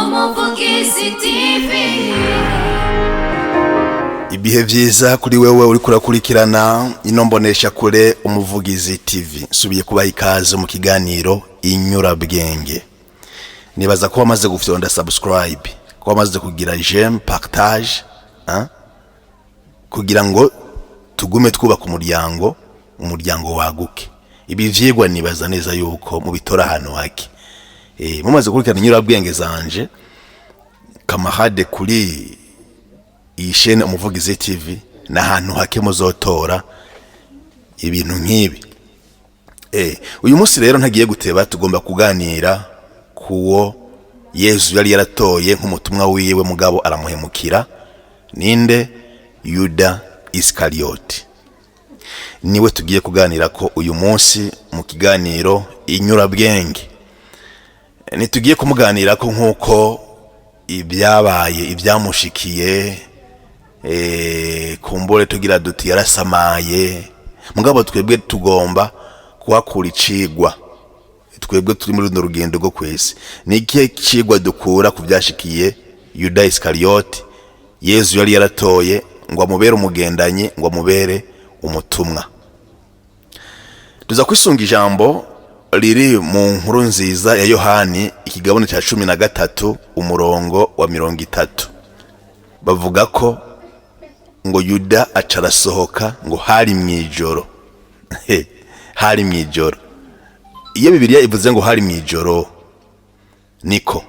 Umuvugizi TV. Ibihe vyiza kuri wewe uri kurakurikirana inombonesha kure Umuvugizi TV. Subiye kubaha ikaze mu kiganiro Inyurabwenge. Nibaza ko wamaze gufyonda subscribe, ko wamaze kugira j'aime, partage, kugira ngo tugume twubaka umuryango waguke. Ibi vyigwa nibaza neza yuko mu bitora hano hake. Mumaze kurikirana Inyurabwenge zanje kamahade kuri iyi chaîne Umuvugizi TV na hantu hake muzotora ibintu nk'ibi. Uyu munsi rero ntagiye guteba, tugomba kuganira kuwo Yesu yari yaratoye nk'umutumwa wiwe mugabo aramuhemukira. Ninde? Yuda Iskarioti. Niwe tugiye kuganira ko uyu munsi mu kiganiro Inyurabwenge. Nitugiye kumuganira ko nkuko ibyabaye ibyamushikiye, kumbure tugira duti yarasamaye, mugabo twebwe tugomba kuhakura icigwa. Twebwe turi muri runo rugendo rwo kwese, ni ikihe cigwa dukura ku byashikiye Yuda Iskarioti Yesu yari yaratoye ngo amubere umugendanyi, ngo amubere umutumwa. Tuza kwisunga ijambo riri mu nkuru nziza ya Yohani ikigabane cya 13 umurongo wa 30. Bavuga ko ngo Yuda acarasohoka ngo hari mwijoro. Hari mwijoro. Iyo Bibiliya ivuze ngo hari mwijoro, niko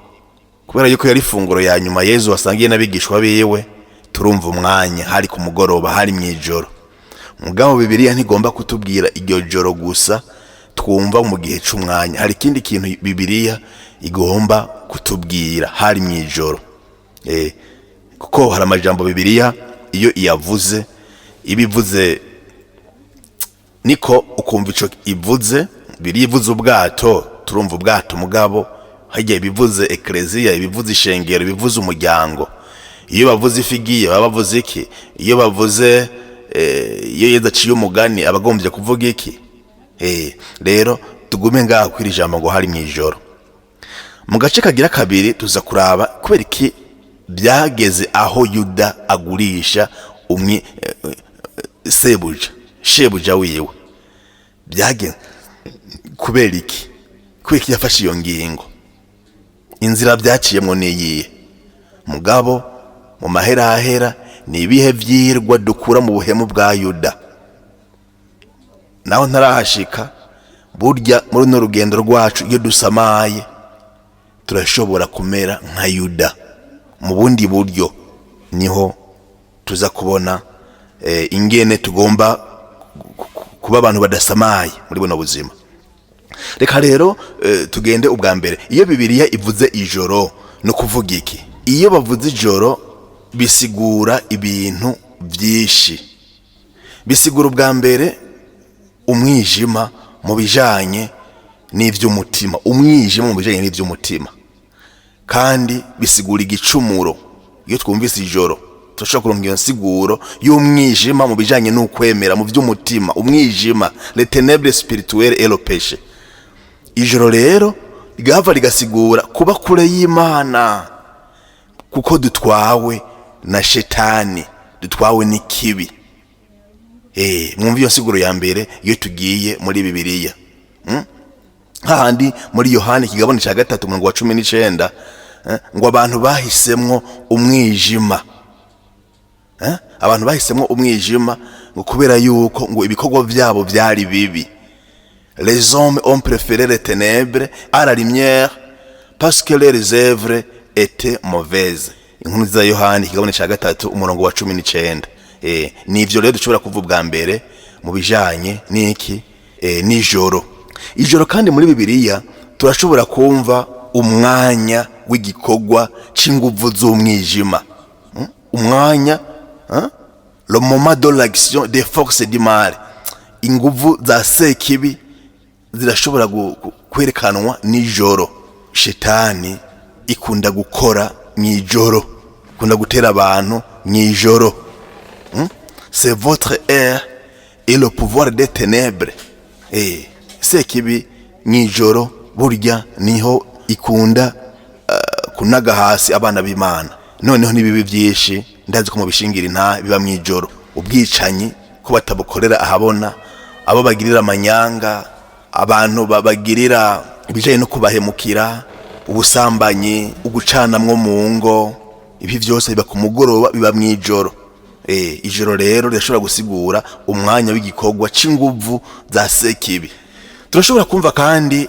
kubera yuko yari funguro ya nyuma Yesu wasangiye n'abigishwa biwe, turumva umwanya hari ku mugoroba, hari mwijoro. Mugabo Bibiliya ntigomba kutubwira iryo joro gusa twumva mu gihe c'umwanya. Hari ikindi kintu Bibiliya igomba kutubwira, hari mwijoro. Kuko hari amajambo Bibiliya iyo iyavuze ibivuze niko ukumva ico ivuze. Bibiliya ivuze ubwato, turumva ubwato, mugabo hagiye ibivuze eklezia, ibivuze ishengero, ibivuze umuryango. Iyo bavuze ifigiye baba bavuze iki? Iyo bavuze iyo Yesu aciye umugani abagombye kuvuga iki? Rero tugume ngaha kwiri jambo ngo hari mwijoro. Mu gace kagira kabiri tuza kuraba kubera iki byageze aho Yuda agurisha shebuja wiwe. Byageze kubera iki? Kubera iki yafashe iyo ngingo? Inzira byaciyemwo niyihe? Mugabo mu maherahera ni ibihe vyirwa dukura mu buhemu bwa Yuda. Naho ntarahashika, burya muri no rugendo rwacu iyo dusamaye turashobora kumera nka Yuda. Mu bundi buryo niho tuza kubona ingene tugomba kuba abantu badasamaye muri buno buzima. Reka rero tugende ubwa mbere. Iyo Bibiliya ivuze ijoro no kuvuga iki? Iyo bavuze ijoro bisigura ibintu byinshi. Bisigura ubwa mbere umwijima mu bijanye n'ivy'umutima, umwijima mu bijanye n'ivy'umutima. Kandi bisigura igicumuro. Iyo twumvise ijoro turashobora kuronka iyo nsiguro y'umwijima mu bijanye n'ukwemera mu vy'umutima. Umwijima, les ténèbres spirituelles et le péché. Ijoro rero rigahava rigasigura kuba kure y'Imana, kuko dutwawe na shetani, dutwawe n'ikibi. Mwumva iyo nsiguro ya mbere iyo tugiye muri Bibiliya. Hahandi muri Yohani ikigabane cya 3 umurongo wa 19 ngo abantu bahisemwo umwijima. Abantu bahisemwo umwijima ngo kubera yuko ngo ibikorwa byabo byari bibi. Les hommes ont préféré les ténèbres à la lumière parce que leurs œuvres étaient mauvaises. Inkuru za Yohani ikigabane cya 3 umurongo wa 19. Nivyo rero dushobora kuvuga bwa mbere mu bijanye n'iki nijoro. Ijoro kandi muri Bibiliya turashobora kumva umwanya w'igikorwa c'inguvu z'umwijima. Umwanya le moment de l'action des forces du mal. Inguvu za sekibi zirashobora kwerekanwa nijoro. Shetani ikunda gukora mwijoro, ikunda gutera abantu mwijoro. C'est votre air et le pouvoir des ténèbres. Sekibi mwijoro burya niho ikunda kunaga hasi abana b'Imana. Noneho nibibi byinshi ndazi ko mu bishingira inta biba mwijoro, ubwicanyi ko batabukorera ahabona, abo bagirira amanyanga, abantu babagirira ibijanye no kubahemukira, ubusambanyi, ugucanamwo mu ngo, ibi byose biba ku mugoroba, biba mwijoro. Ijoro rero rirashobora gusigura umwanya w'igikorwa c'inguvu za sekibi. Turashobora kumva kandi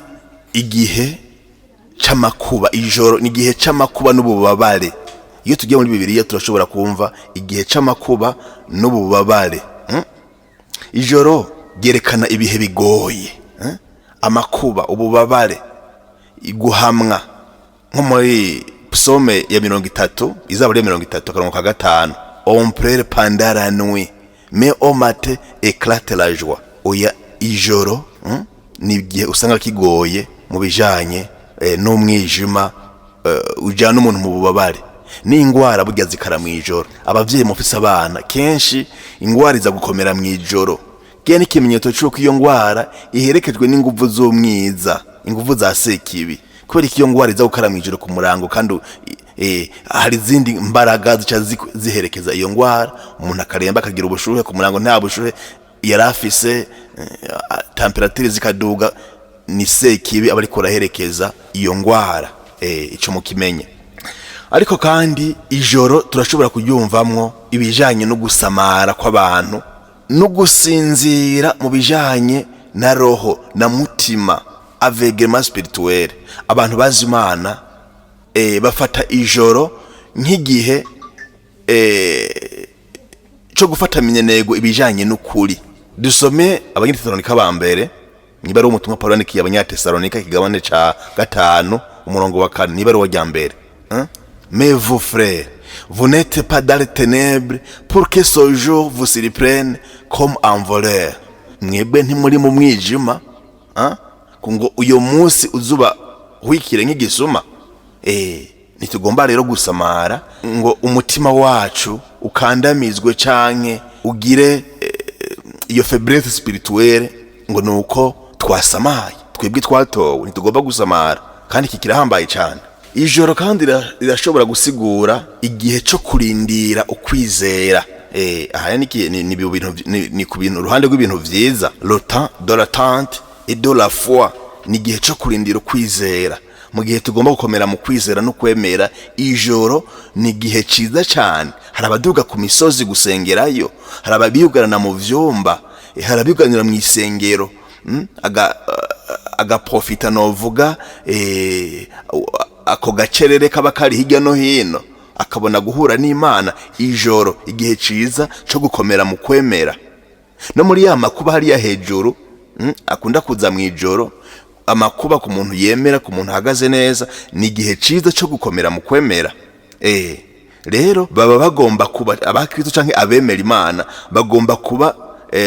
igihe c'amakuba. Ijoro ni igihe c'amakuba n'ububabare. Iyo tugiye muri Bibiliya turashobora kumva igihe c'amakuba n'ububabare. Ijoro ryerekana ibihe bigoye, amakuba, ububabare, iguhamwa. Nko muri Psaume ya 30, Izaburi ya 30 akarongo ka 5, on pleure pendant la nuit, mais au matin éclate la joie. Oya, ijoro ni igihe usanga kigoye mu bijanye n'umwijima, ujana umuntu mu bubabare. Ni ingwara burya zikara mwijoro. Abavyeyi mufise abana kenshi ingwara iza gukomera mwijoro. Gene ikimenyetso cyuko iyo ngwara iherekejwe n'inguvu z'umwiza, inguvu za sekibi. Kubera iyo ngwara iza gukara mwijoro ku murango, kandi hari izindi mbaraga zica ziherekeza iyo ngwara. Umuntu akaremba akagira ubushuhe ku murango, nta bushuhe yarafise, temperature zikaduga, ni sekibi abari koraherekeza iyo ngwara. Ico mukimenye. Ariko kandi ijoro turashobora kuryumvamwo ibijanye no gusamara kw'abantu no gusinzira mu bijanye na roho na mutima, aveuglement spirituel. Abantu bazi Imana bafata ijoro nk'igihe cyo gufata minyenego ibijanye n'ukuri. Dusome Abanyatesalonika ba mbere, niba ari umutumwa Paulo yandikiye Abanyatesalonika ikigabane ca 5 umurongo wa 4, niba ari wa ryambere. Mais vous frères, vous n'êtes pas dans les ténèbres pour que ce jour vous surprenne comme un voleur. Mwebwe ntimuri mu mwijima kungo uyo munsi uzuba wikire nk'igisuma. Nitugomba rero gusamara ngo umutima wacu ukandamizwe canke ugire iyo faiblesse spirituelle, ngo nuko twasamaye. Twebwe twatowe nitugomba gusamara, kandi kikirahambaye cyane. Ijoro kandi rirashobora gusigura igihe cyo kurindira ukwizera. Aha ni ku bintu uruhande rw'ibintu vyiza, le temps de l'attente et de la foi. Ni igihe cyo kurindira ukwizera, mu gihe tugomba gukomera mu kwizera no kwemera. Ijoro ni igihe ciza cyane. Hari abaduga ku misozi gusengerayo, hari ababiyugarana mu vyumba, hari abiganira mu isengero, agaprofita novuga ako gacerere kaba kari hirya no hino, akabona guhura n'Imana. Ijoro igihe ciza cyo gukomera mu kwemera. No muri ya makuba hariya hejuru akunda kuza mwijoro, amakuba ku muntu yemera, ku muntu ahagaze neza, ni igihe ciza cyo gukomera mu kwemera. Rero baba bagomba kuba abakristo canke abemera Imana, bagomba kuba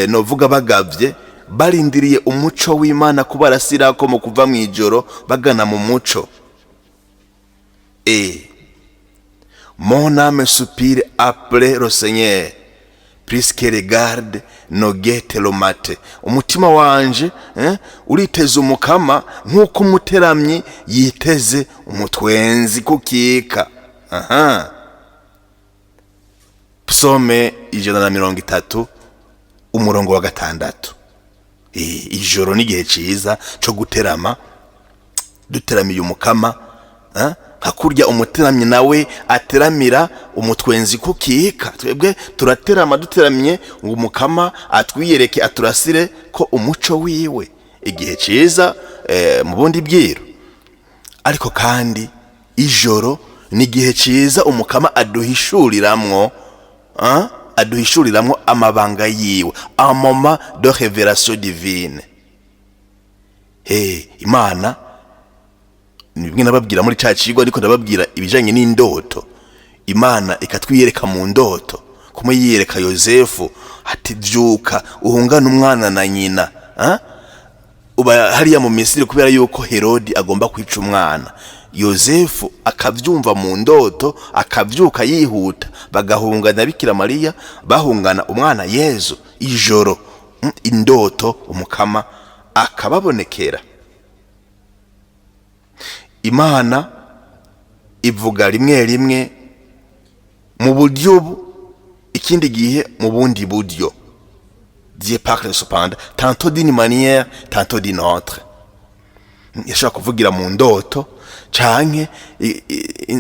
novuga bagavye, barindiriye umuco w'Imana kuba arasirako mu kuva mwijoro bagana mu muco. Mon âme soupire après le Seigneur, puisque regarde no guettes le matin. Umutima wanje uriteze umukama nk'uko umuteramyi yiteze umutwenzi kukika. Psaume 130 umurongo wa 6. Ijoro ni igihe ciza cyo guterama, duteramiye umukama, hakurya umuteramyi nawe ateramira umutwenzi kukika. Twebwe turaterama duteramye ngo umukama atwiyereke, aturasire ko umuco wiwe. Igihe ciza mu bundi bwiro. Ariko kandi ijoro ni igihe ciza umukama aduhishuriramwo amabanga yiwe, un moment de révélation divine. Imana nibwo nababwira muri ca cigwa, ariko ndababwira ibijanye n'indoto. Imana ikatwiyereka mu ndoto, kumwe yiyereka Yosefu ati vyuka uhungana umwana na nyina. Uba hariya mu Misiri kubera yuko Herodi agomba kwica umwana. Yosefu akavyumva mu ndoto, akavyuka yihuta, bagahungana Bikira Mariya, bahungana umwana Yezu. Ijoro indoto umukama akababonekera. Imana ivuga rimwe rimwe mu buryo ikindi gihe mu bundi buryo. Dieu parle cependant tantôt d'une manière tantôt d'une autre. Yashaka kuvugira mu ndoto canke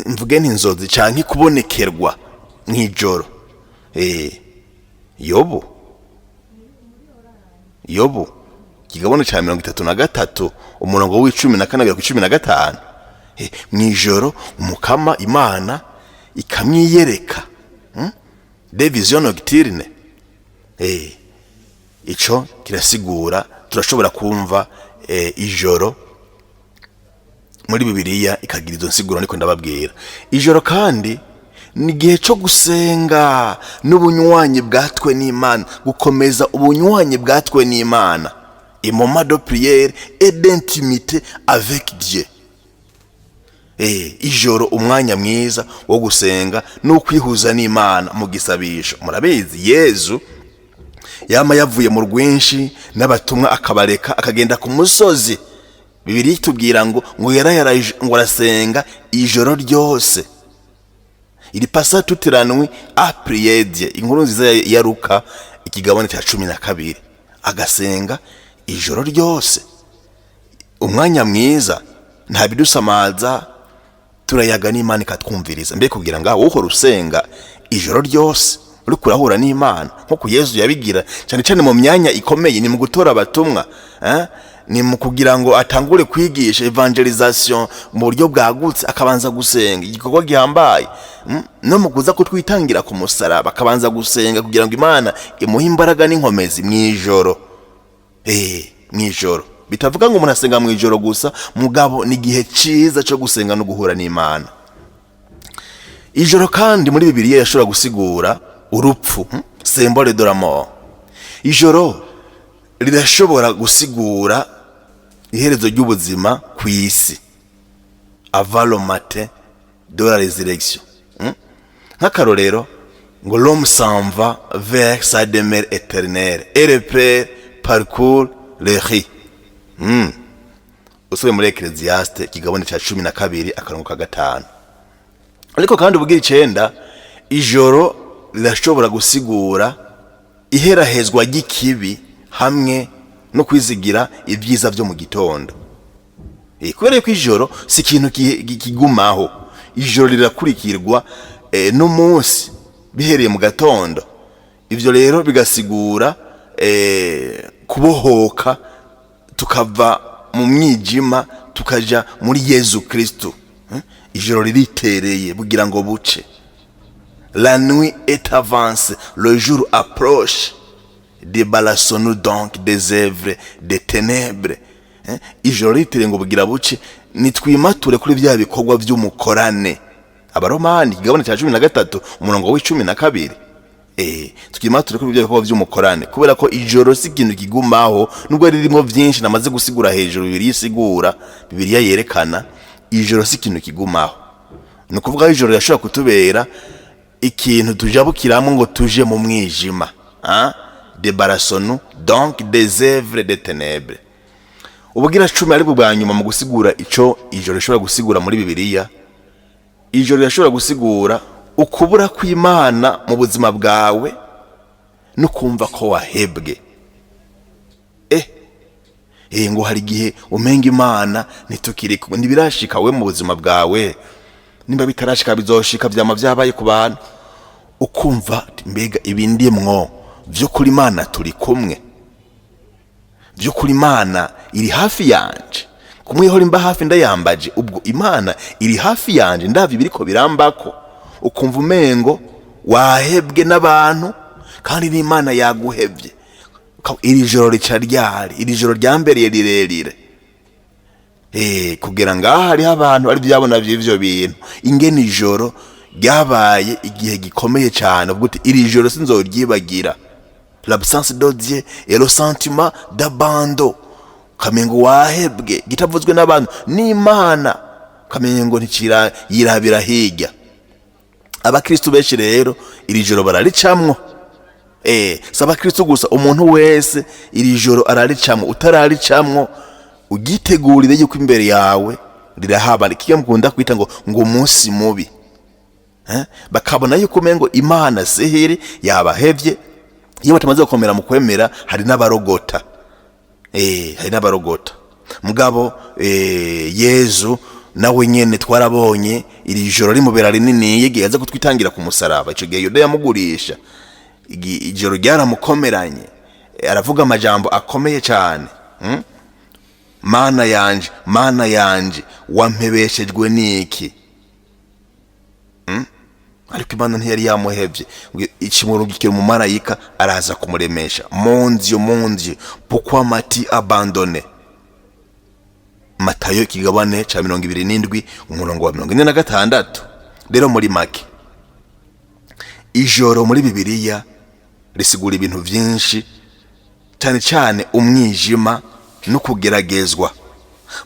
mvuge n'inzozi canke kubonekerwa mw'ijoro. Yobu kigabono ca 33 umurongo w'14 kugera ku 15. Mw'ijoro umukama Imana ikamwiyereka. Des visions nocturnes. Ico kirasigura turashobora kumva ijoro muri Bibiliya ikagira izo nsiguro niko ndababwira. Ijoro kandi ni gihe cyo gusenga n'ubunywanyi bwatwe n'Imana, gukomeza ubunywanyi bwatwe n'Imana. Un moment de prière et d'intimité avec Dieu. Ijoro umwanya mwiza wo gusenga no kwihuza n'Imana mu gisabisho. Murabizi Yezu yama yavuye mu rwinshi n'abatumwa akabareka akagenda ku musozi. Bibiliya itubwira ngo ngo arasenga ijoro ryose. Il passa toute la nuit à prier Dieu. Inkuru nziza ya Luka ikigabane cya 12. Agasenga ijoro ryose. Umwanya mwiza nta bidusamaza, turayaga n'Imana ikatwumviriza. Mbe kugira ngo wowe urusenga ijoro ryose uri kurahura n'Imana nko Yesu yabigira cyane cyane mu myanya ikomeye, ni mu gutora abatumwa, ni mu kugira ngo atangure kwigisha evangelisation mu buryo bwagutse, akabanza gusenga igikorwa gihambaye, no mu kuza kutwitangira ku musaraba akabanza gusenga kugira ngo Imana imuhe imbaraga n'inkomezi mw'ijoro. Mw'ijoro bitavuga ngo umuntu asenga mw'ijoro gusa, mugabo ni gihe ciza cyo gusenga no guhura n'Imana. Ijoro kandi muri Bibiliya yashobora gusigura urupfu, symbole de la mort. Ijoro rirashobora gusigura iherezo ry'ubuzima ku isi, avant le matin de la résurrection. Nk'akarorero ngo l'homme s'en va vers sa demeure éternelle et le Père parcourt le riz. Usubiye muri Ecclésiaste kigabane cya 12 akarongo ka 5. Ariko kandi ubwira 9 ijoro rirashobora gusigura iherahezwa ry'ikibi hamwe no kwizigira ibyiza byo mu gitondo. Kubera ko ijoro si ikintu kigumaho, ijoro rirakurikirwa n'umunsi bihereye mu gatondo. Ivyo rero bigasigura kubohoka tukava mu mwijima tukaja muri Yezu Kristo. Ijoro riritereye bugira ngo buce. La nuit est avancée, le jour approche. Débarrassons-nous donc des œuvres des ténèbres. Ijoro ritereye ngo bugira buce, nitwimature kuri bya bikorwa by'umukorane. Abaromani kigabane cya 13 umurongo w'12. Twimature kuri bya bikorwa by'umukorane, kubera ko ijoro si ikintu kigumaho, nubwo ririmo byinshi namaze gusigura hejuru. Bibiliya yerekana ijoro si ikintu kigumaho. Ni kuvuga ijoro yashobora kutubera ikintu tujabukiramo ngo tuje mu mwijima. Débarrassons-nous donc des œuvres des ténèbres. Ubugira 10 ari bwa nyuma mu gusigura ico ijoro rishobora gusigura muri Bibiliya. Ijoro rishobora gusigura ukubura kw'Imana mu buzima bwawe no kumva ko wahebwe. Ngo hari gihe umenga Imana nitukiri ntibirashika we mu buzima bwawe, nimba bitarashika bizoshika byama byabaye ku bantu, ukumva mbega ibindimwo byo kuri Imana turi kumwe, byo kuri Imana iri hafi yanje, kumwihora imba hafi ndayambaje, ubwo Imana iri hafi yanje ndavye biriko birambako, ukumva umengo wahebwe n'abantu kandi n'Imana yaguhevye. Iri joro rica ryari, iri joro ryambereye rirerire. Kugira ngaha hari abantu ari byabona by'ivyo bintu, ingene ijoro ryabaye igihe gikomeye cyane, ubwo iri joro sinzoryibagira. L'absence de Dieu et le sentiment d'abandon. Kamengo wahebwe gitavuzwe n'abantu n'Imana, kamengo nticira yirabira hirya. Abakristo benshi rero iri joro bararicamwo. Saba Kristo gusa, umuntu wese iri joro araricamwo. Utararicamwo ugitegurire yuko imbere yawe rirahaba, kiyo mukunda kwita ngo umunsi mubi. Bakabona yuko umengo Imana sihiri yabahevye. Iyo batamaze gukomera mu kwemera, hari n'abarogota. Hari n'abarogota. Mugabo Yezu nawe nyene twarabonye iri joro rimubera rinini yegeye aza kutwitangira ku musaraba. Ico gihe Yuda yamugurisha, ijoro ryaramukomeranye, aravuga amajambo akomeye cyane. Mana yanje wampebeshejwe niki? Ariko Imana ntiyari yamuhevye. Ikimurungikira umumarayika araza kumuremesha. Mon Dieu, pourquoi m'as-tu abandonné? Matayo ikigabane ca 27 umurongo wa 46. Rero muri make, ijoro muri Bibiliya risigura ibintu vyinshi, cyane cyane umwijima no kugeragezwa.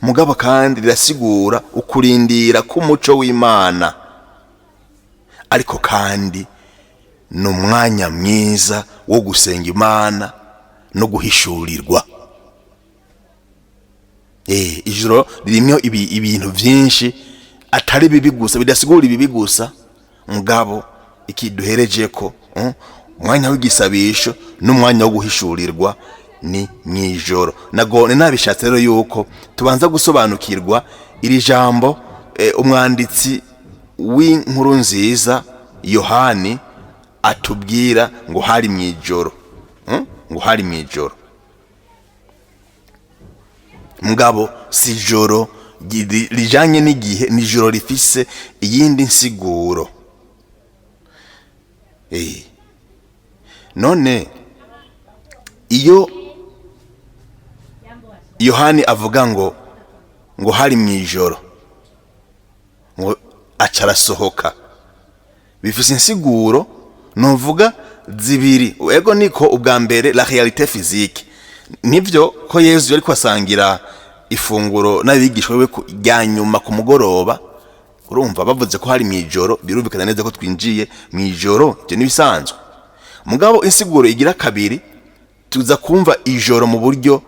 Mugabo kandi rirasigura ukurindira k'umuco w'Imana. Ariko kandi n'umwanya mwiza wo gusenga Imana no guhishurirwa. Ijoro ririmo ibintu vyinshi, atari bibi gusa, bidasigura ibibi gusa. Mugabo ikiduhereje ko umwanya w'igisabisho n'umwanya wo guhishurirwa ni mwijoro. Nagone nabishatse rero yuko tubanza gusobanukirwa iri jambo umwanditsi w'inkuru nziza Yohani atubwira ngo hari mwijoro. Ngo hari mwijoro. Mugabo si joro rijanye n'igihe, ni joro rifise iyindi nsiguro. None iyo Yohani avuga ngo hari mwijoro, ngo acarasohoka, bifise insiguro novuga zibiri. Ego niko ubwa mbere la réalité physique. Nivyo ko Yezu yari kwasangira ifunguro n'abigishwa we ryanyuma ku mugoroba. Urumva bavuze ko hari mwijoro, birumvikana neza ko twinjiye mwijoro, je nibisanzwe. Mugabo insiguro igira kabiri, tuza kumva ijoro mu buryo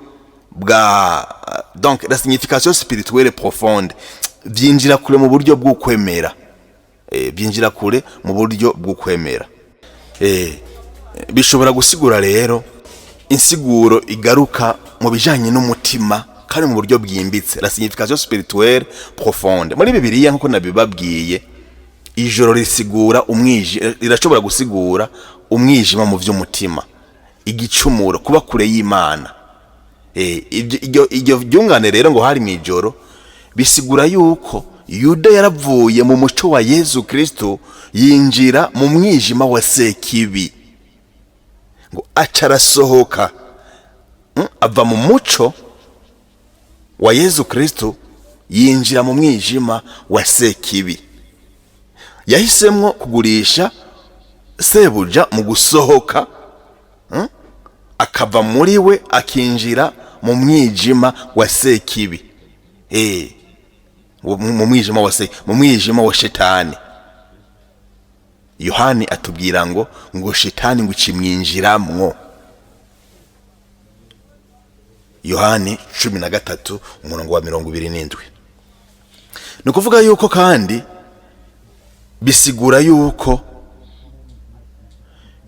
bwa donc la signification spirituelle profonde, byinjira kure mu buryo bw'ukwemera. Byinjira kure mu buryo bw'ukwemera. Bishobora gusigura rero insiguro igaruka mu bijanye n'umutima kandi mu buryo bwimbitse, la signification spirituelle profonde. Muri Bibiliya nkuko nabibabwiye, ijoro risigura umwijima, rirashobora gusigura umwijima mu vy'umutima, igicumuro, kuba kure y'Imana. Iryo byungane rero ngo hari mwijoro bisigura yuko Yuda yaravuye mu muco wa Yezu Kristo yinjira mu mwijima wa sekibi. Ngo acarasohoka, ava mu muco wa Yezu Kristo yinjira mu mwijima wa sekibi. Yahisemwo kugurisha sebuja mu gusohoka, akava muri we akinjira mu mwijima wa sekibi. Mu mwijima wa shetani. Yohani atubwira ngo shetani ngo kimwinjiramwo. Yohani 13 umurongo wa 27. Nukuvuga yuko kandi bisigura yuko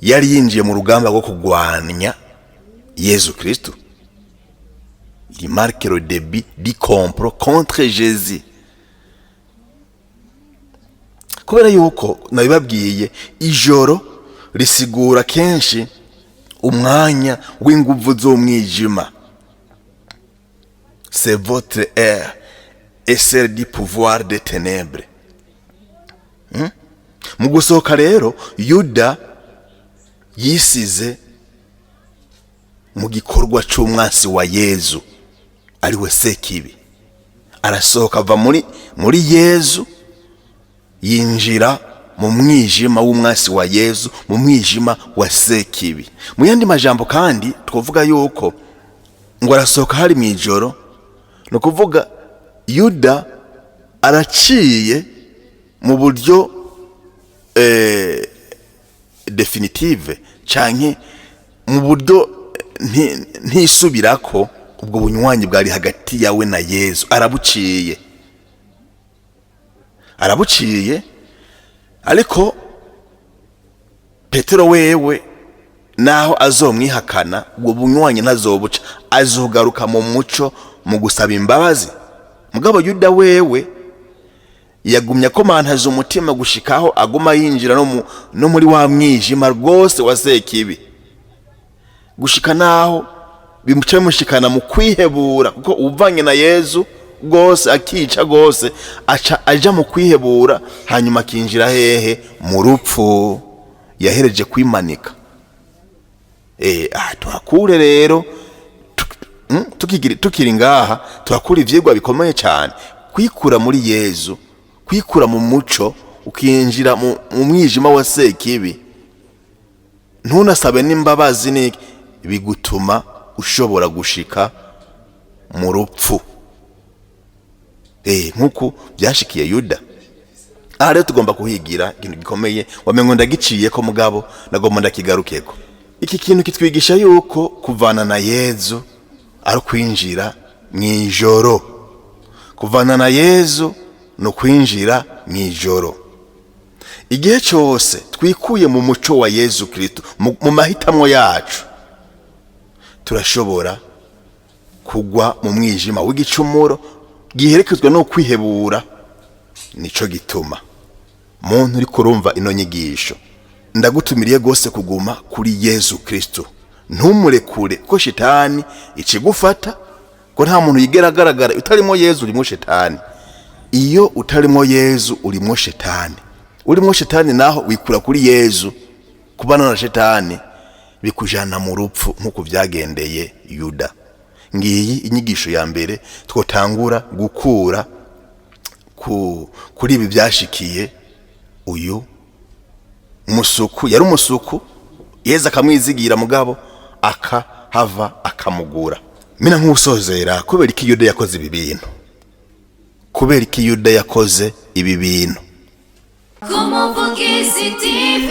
yari yinjiye mu rugamba rwo kugwanya Yezu Kristo. Il marque le début du complot contre Jésus. Kubera yuko nabibabwiye, ijoro risigura kenshi umwanya w'inguvu z'umwijima. C'est votre heure et celle du pouvoir des ténèbres. Mu gusohoka rero Yuda yisize mu gikorwa c'umwasi wa Yezu, ari we sekibi. Arasohoka ava muri Yezu yinjira mu mwijima w'umwasi wa Yezu, mu mwijima wa sekibi. Mu yandi majambo kandi twovuga yuko ngo arasohoka hari mwijoro, no kuvuga Yuda araciye mu buryo definitive, canke mu buryo ntisubirako ubwo bunywanyi bwari hagati yawe na Yezu, arabuciye. arabuciye. Ariko Petero wewe naho azomwihakana ubwo bunywanyi ntazobuca, azogaruka mu muco mu gusaba imbabazi. Mugabo Yuda wewe yagumya komantaza umutima gushikaho aguma yinjira no muri wa mwijima rwose wa Sekibi, gushika naho bimuca bimushikana mu kwihebura, kuko uvanye na Yezu gose akica gose aja mu kwihebura, hanyuma akinjira hehe? Mu rupfu. Yahereje kwimanika. Tuhakure rero tukiri ngaha, tuhakura ivyigwa bikomeye cyane, kwikura muri Yezu, kwikura mu muco ukinjira mu mwijima wa Sekibi, ntunasabe n'imbabazi niki, bigutuma ushobora gushika mu rupfu. Nkuko byashikiye Yuda. Aha rero tugomba kuhigira ikintu gikomeye, wamengo ndagiciye ko mugabo nagomba ndakigarukeko. Iki kintu kitwigisha yuko kuvana na Yezu ari kwinjira mwijoro. Kuvana na Yezu no kwinjira mwijoro. Igihe cyose twikuye mu muco wa Yezu Kristo, mu mahitamwo yacu, turashobora kugwa mu mwijima w'igicumuro giherekezwa no kwihebura. Nico gituma muntu uri kurumva ino nyigisho, ndagutumiriye gose kuguma kuri Yezu Kristo, ntumurekure, ko shitani ikigufata, ko nta muntu yigeragaragara utarimo Yezu urimo shitani. Iyo utarimo Yezu urimo shitani. Urimo shitani naho wikura kuri Yezu, kubana na shitani bikujana mu rupfu nkuko byagendeye Yuda. Ngiyi inyigisho ya mbere twotangura gukura kuri ibi byashikiye uyu musuku. Yari umusuku, Yezu akamwizigira mugabo akahava akamugura. Mina nkusozera, kubera iki Yuda yakoze ibi bintu? Kubera iki Yuda yakoze ibi bintu? Kumuvugizi TV.